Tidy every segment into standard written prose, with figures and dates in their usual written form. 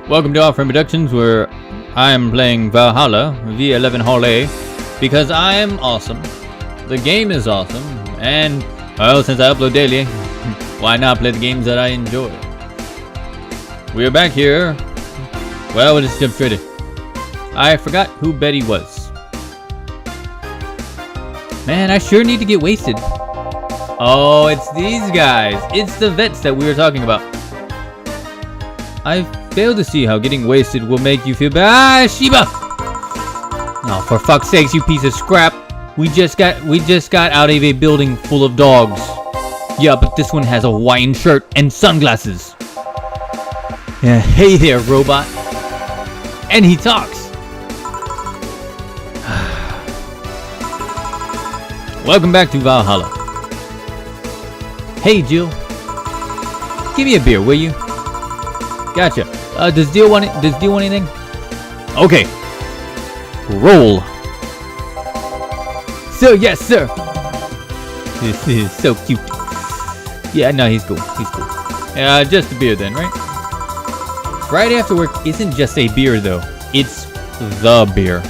Welcome to Our Friend Productions, where I am playing Valhalla, VA-11 Halley, because I am awesome. The game is awesome, and, well, since I upload daily, why not play the games that I enjoy? We are back here. Well, we'll just jump straight in. I forgot who Betty was. Man, I sure need to get wasted. Oh, it's these guys. It's the vets that we were talking about. I failed to see how getting wasted will make you feel bad. Ah, Sheba! Oh, for fuck's sakes, you piece of scrap. We just got out of a building full of dogs. Yeah, but this one has a Hawaiian shirt and sunglasses. Yeah, hey there, robot. And he talks. Welcome back to Valhalla. Hey, Jill. Give me a beer, will you? Gotcha. Does Jill want anything? Okay. Roll. So yes, sir. This is so cute. Yeah, no, he's cool. He's cool. Just a beer then, right? Friday after work isn't just a beer though. It's the beer.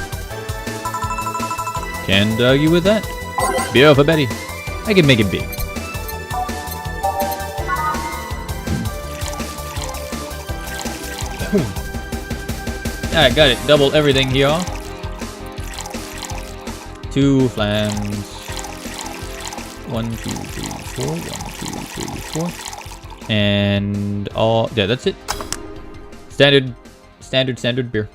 Can't argue with that. Beer for Betty. I can make it big. Alright, got it. Double everything here. 2 flams. 1, 2, 3, 4. 1, 2, 3, 4. And all. Yeah, that's it. Standard beer.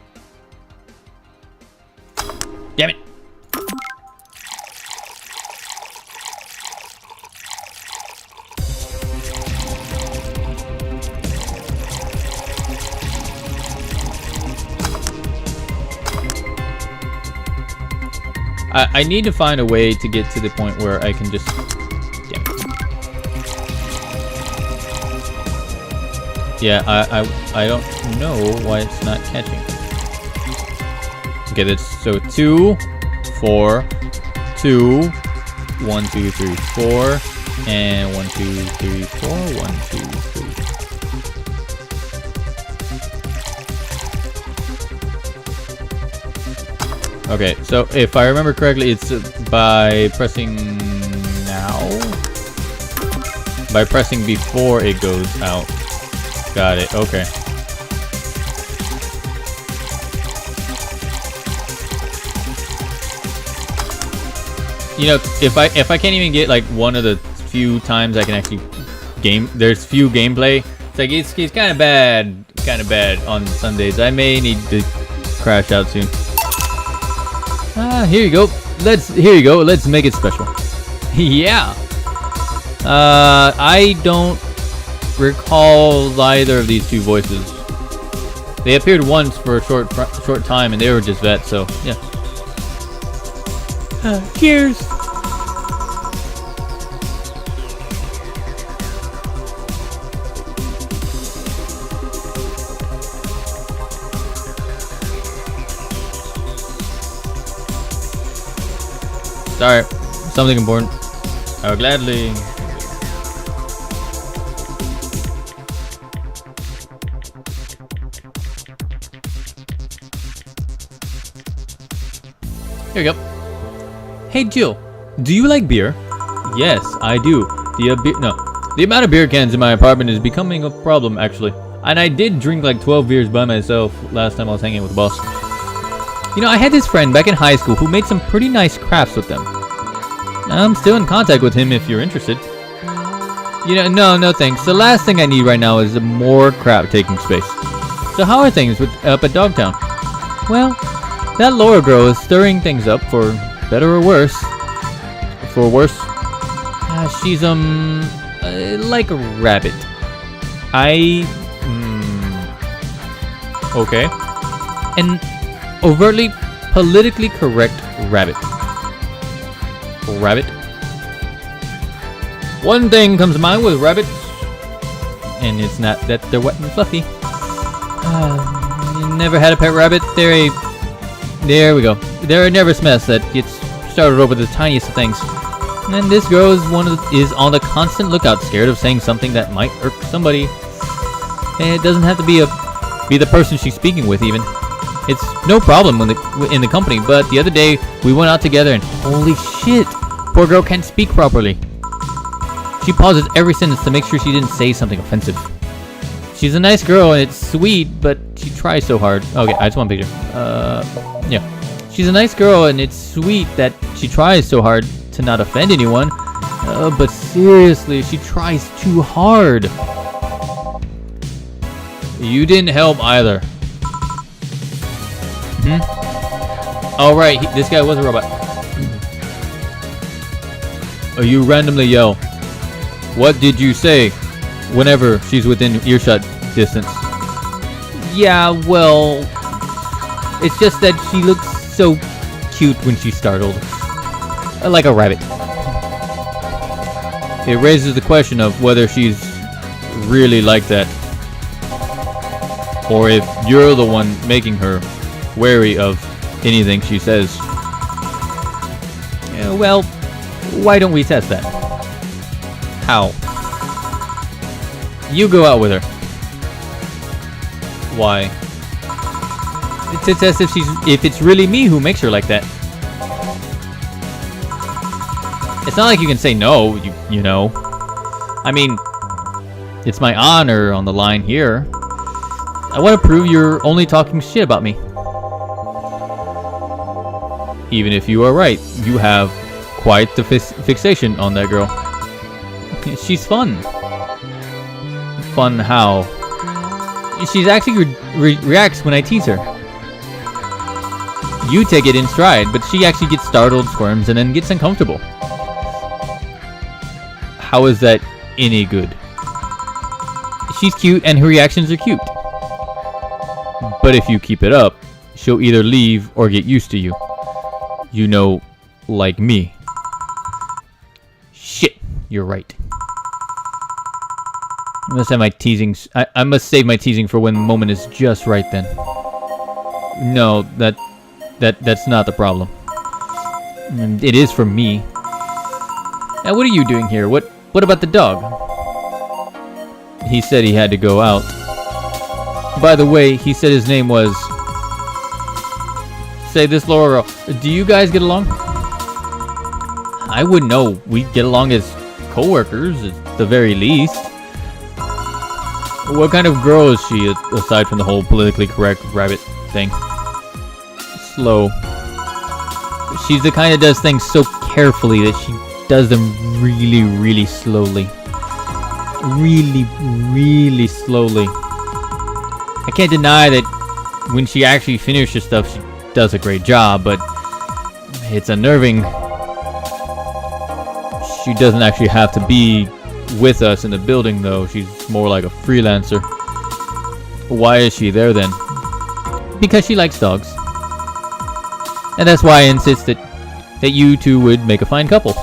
Damn it. I need to find a way to get to the point where I can just... Damn it. Yeah, I don't know why it's not catching. Okay, that's so 2, 4, 2, 1, 2, 3, 4, and 1, 2, 3, 4, 1, 2, 3. Okay, so if I remember correctly, it's by pressing now? By pressing before it goes out. Got it, okay. You know, if I can't even get like one of the few times I can actually there's few gameplay, it's like it's kind of bad on Sundays. I may need to crash out soon. Here you go. Let's make it special. Yeah. I don't recall either of these two voices. They appeared once for a short time, and they were just vets. So yeah. Cheers. Sorry, something important. I would gladly. Here we go. Hey Jill, do you like beer? Yes, I do. The amount of beer cans in my apartment is becoming a problem actually. And I did drink like 12 beers by myself last time I was hanging with the boss. You know, I had this friend back in high school who made some pretty nice crafts with them. I'm still in contact with him if you're interested. You know, no thanks. The last thing I need right now is more crap taking space. So how are things up at Dogtown? Well, that Laura girl is stirring things up for better or worse. For worse, she's like a rabbit. Okay. An overtly politically correct rabbit. Rabbit. One thing comes to mind with rabbits, and it's not that they're wet and fluffy. Never had a pet rabbit. There we go. They're a nervous mess that gets started over the tiniest of things. And this girl is on the constant lookout, scared of saying something that might irk somebody. And it doesn't have to be a be the person she's speaking with even. It's no problem in the company, but the other day we went out together and holy shit, poor girl can't speak properly. She pauses every sentence to make sure she didn't say something offensive. She's a nice girl and it's sweet, but she tries so hard. Okay, I just want a picture. Yeah. She's a nice girl and it's sweet that she tries so hard to not offend anyone. But seriously, she tries too hard. You didn't help either. Oh right, this guy was a robot. You randomly yell, "What did you say?" whenever she's within earshot distance. Yeah, well, it's just that she looks so cute when she's startled. Like a rabbit. It raises the question of whether she's really like that. Or if you're the one making her wary of anything she says. Yeah, well, why don't we test that? How? You go out with her. Why? To test if it's really me who makes her like that. It's not like you can say no, you know. I mean, it's my honor on the line here. I want to prove you're only talking shit about me. Even if you are right, you have quite the fixation on that girl. She's fun. Fun how? She's actually reacts when I tease her. You take it in stride, but she actually gets startled, squirms, and then gets uncomfortable. How is that any good? She's cute and her reactions are cute. But if you keep it up, she'll either leave or get used to you. You know, like me. Shit, you're right. I must have my teasing. I must save my teasing for when the moment is just right then. No, that's not the problem. It is for me. Now, what are you doing here? What about the dog? He said he had to go out. By the way, he said his name was... Say this, Laura. Do you guys get along? I wouldn't know. We get along as co-workers, at the very least. What kind of girl is she, aside from the whole politically correct rabbit thing? Slow. She's the kind that does things so carefully that she does them really, really slowly. Really, really slowly. I can't deny that when she actually finishes stuff, she does a great job, but it's unnerving. She doesn't actually have to be with us in the building, though. She's more like a freelancer. Why is she there, then? Because she likes dogs. And that's why I insist that you two would make a fine couple.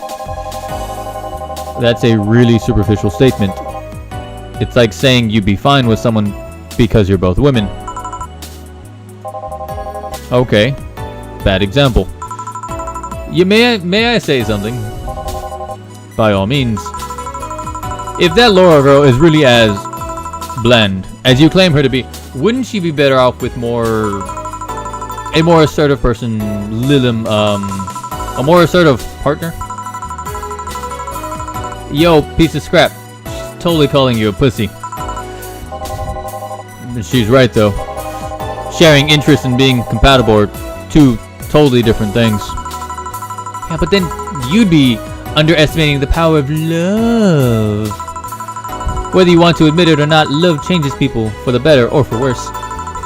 That's a really superficial statement. It's like saying you'd be fine with someone because you're both women. Okay. Bad example. May I say something? By all means. If that Laura girl is really as bland as you claim her to be, wouldn't she be better off with a more assertive person, a more assertive partner? Yo, piece of scrap. She's totally calling you a pussy. She's right, though. Sharing interest and being compatible are two totally different things. Yeah, but then you'd be underestimating the power of love. Whether you want to admit it or not, love changes people for the better or for worse.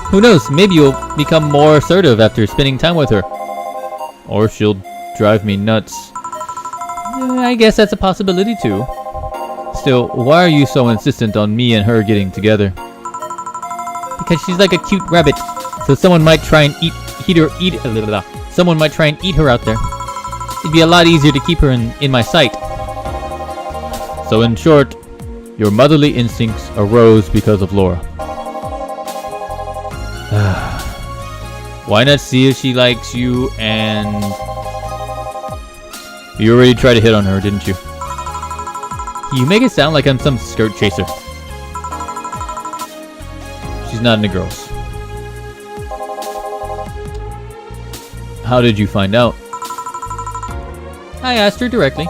Who knows, maybe you'll become more assertive after spending time with her. Or she'll drive me nuts. I guess that's a possibility too. Still, why are you so insistent on me and her getting together? Because she's like a cute rabbit, so someone might try and eat her out there. It'd be a lot easier to keep her in my sight. So in short, your motherly instincts arose because of Laura. Why not see if she likes you and... You already tried to hit on her, didn't you? You make it sound like I'm some skirt chaser. She's not into girls. How did you find out? I asked her directly.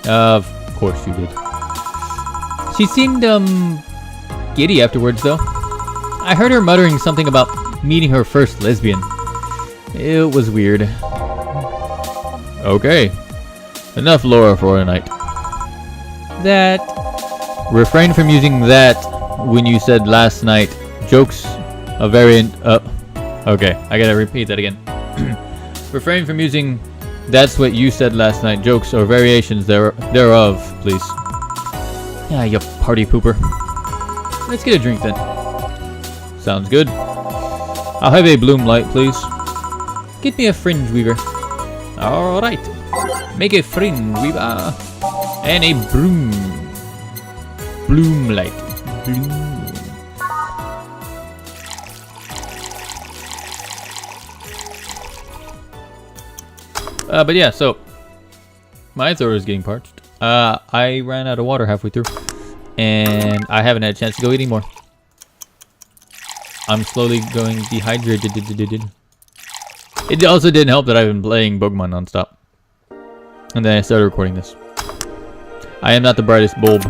Of course you did. She seemed, giddy afterwards, though. I heard her muttering something about meeting her first lesbian. It was weird. Okay. Enough Laura for tonight. That. Refrain from using that when you said last night. Jokes a variant. Okay, I gotta repeat that again. Refrain from using that's what you said last night. Jokes or variations thereof, please. Yeah, you party pooper. Let's get a drink then. Sounds good. I'll have a bloom light, please. Get me a fringe weaver. Alright. Make a fringe weaver. And a bloom light. Bloom. But yeah, so my throat is getting parched. I ran out of water halfway through, and I haven't had a chance to go eat anymore. I'm slowly going dehydrated. It also didn't help that I've been playing Pokemon nonstop, and then I started recording this. I am not the brightest bulb.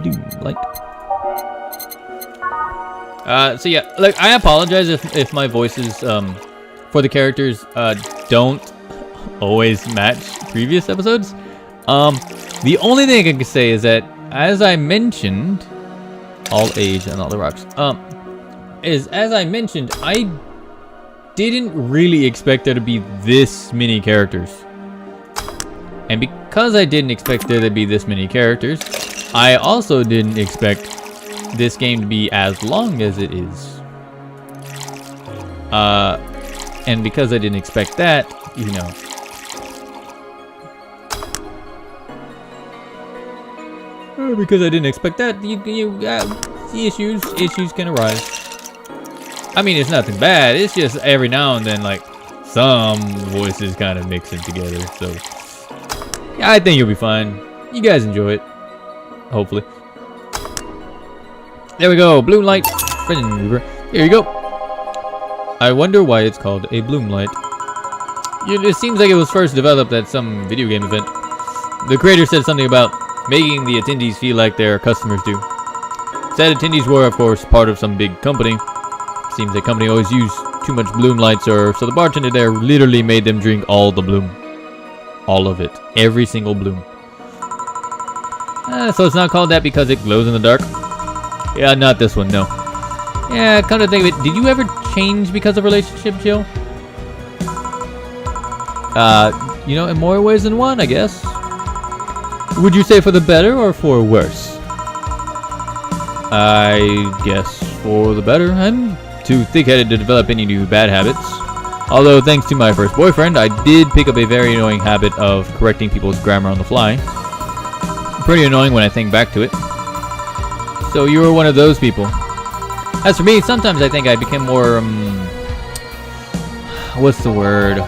Blue light. So yeah, like I apologize if my voices for the characters don't always match previous episodes. The only thing I can say is that, as I mentioned, all age and all the rocks. As I mentioned, I didn't really expect there to be this many characters, and because I didn't expect there to be this many characters, I also didn't expect this game to be as long as it is. And because I didn't expect that, you know. Because I didn't expect that, issues can arise. I mean, it's nothing bad. It's just every now and then, like, some voices kind of mixing together. So, yeah, I think you'll be fine. You guys enjoy it. Hopefully. There we go. Bloom light. Here you go. I wonder why it's called a bloom light. It seems like it was first developed at some video game event. The creator said something about making the attendees feel like their customers do. Said attendees were, of course, part of some big company. Seems the company always used too much bloom lights, so the bartender there literally made them drink all the bloom. All of it. Every single bloom. So it's not called that because it glows in the dark? Yeah, not this one, no. Yeah, come to think of it, did you ever change because of relationship, Jill? You know, in more ways than one, I guess. Would you say for the better or for worse? I guess for the better. I'm too thick-headed to develop any new bad habits. Although, thanks to my first boyfriend, I did pick up a very annoying habit of correcting people's grammar on the fly. Pretty annoying when I think back to it. So you were one of those people. As for me, sometimes I think I became more, what's the word?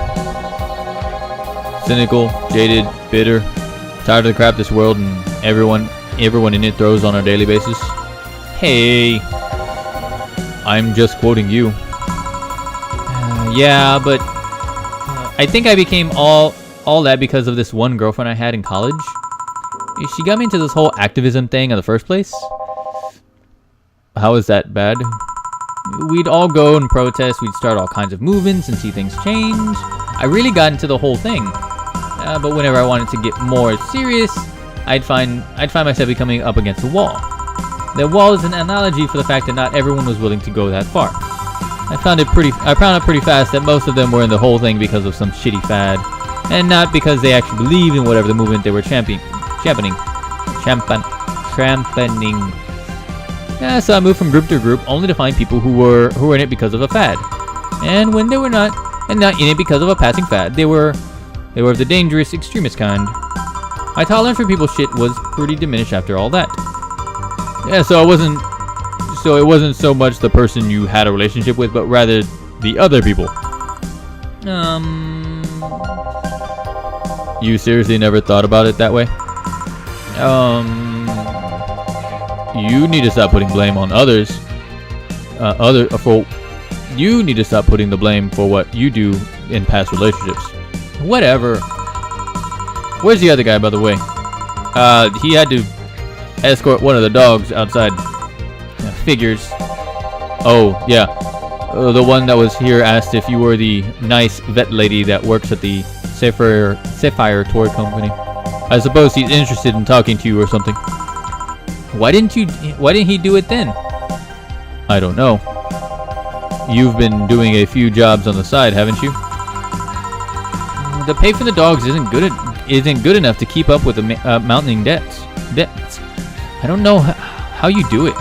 Cynical, jaded, bitter, tired of the crap this world and everyone in it throws on a daily basis. Hey, I'm just quoting you. Yeah, but I think I became all that because of this one girlfriend I had in college. She got me into this whole activism thing in the first place. How is that bad? We'd all go and protest, we'd start all kinds of movements and see things change. I really got into the whole thing. But whenever I wanted to get more serious, I'd find myself becoming up against a wall. The wall is an analogy for the fact that not everyone was willing to go that far. I found out pretty fast that most of them were in the whole thing because of some shitty fad, and not because they actually believed in whatever the movement they were championing. Yeah, so I moved from group to group, only to find people who were in it because of a fad, and when they were not in it because of a passing fad, they were of the dangerous extremist kind. My tolerance for people's shit was pretty diminished after all that. Yeah, so it wasn't so much the person you had a relationship with, but rather the other people. You seriously never thought about it that way? You need to stop putting blame on others. You need to stop putting the blame for what you do in past relationships. Whatever. Where's the other guy, by the way? He had to escort one of the dogs outside. Yeah, figures. Oh, yeah. The one that was here asked if you were the nice vet lady that works at the Sapphire Toy Company. I suppose he's interested in talking to you or something. Why didn't he do it then? I don't know. You've been doing a few jobs on the side, haven't you? The pay for the dogs isn't good enough to keep up with the mounting debts. I don't know how you do it.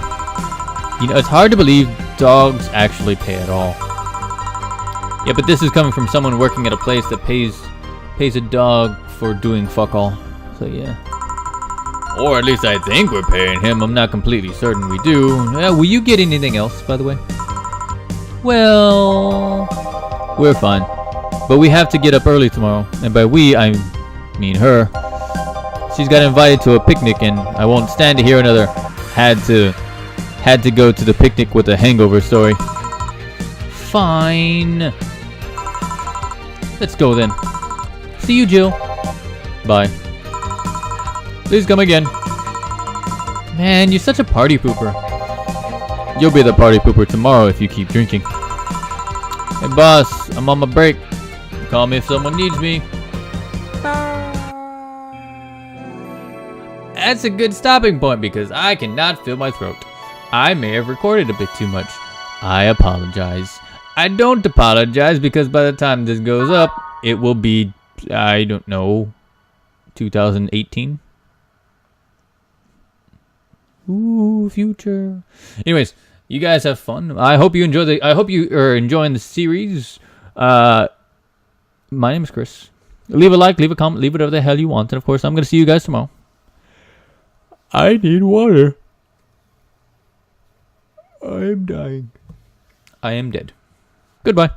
You know, it's hard to believe dogs actually pay at all. Yeah, but this is coming from someone working at a place that pays a dog for doing fuck all. So yeah. Or at least I think we're paying him. I'm not completely certain we do. Will you get anything else, by the way? Well, we're fine. But we have to get up early tomorrow. And by we, I mean her. She's got invited to a picnic, and I won't stand to hear another had to go to the picnic with a hangover story. Fine. Let's go then. See you, Jill. Bye. Please come again. Man, you're such a party pooper. You'll be the party pooper tomorrow if you keep drinking. Hey boss, I'm on my break. Call me if someone needs me. That's a good stopping point because I cannot feel my throat. I may have recorded a bit too much. I apologize. I don't apologize because by the time this goes up, it will be, I don't know, 2018. Ooh, future. Anyways, you guys have fun. I hope you are enjoying the series. My name is Chris. Leave a like, leave a comment, leave whatever the hell you want. And of course, I'm going to see you guys tomorrow. I need water. I am dying. I am dead. Goodbye.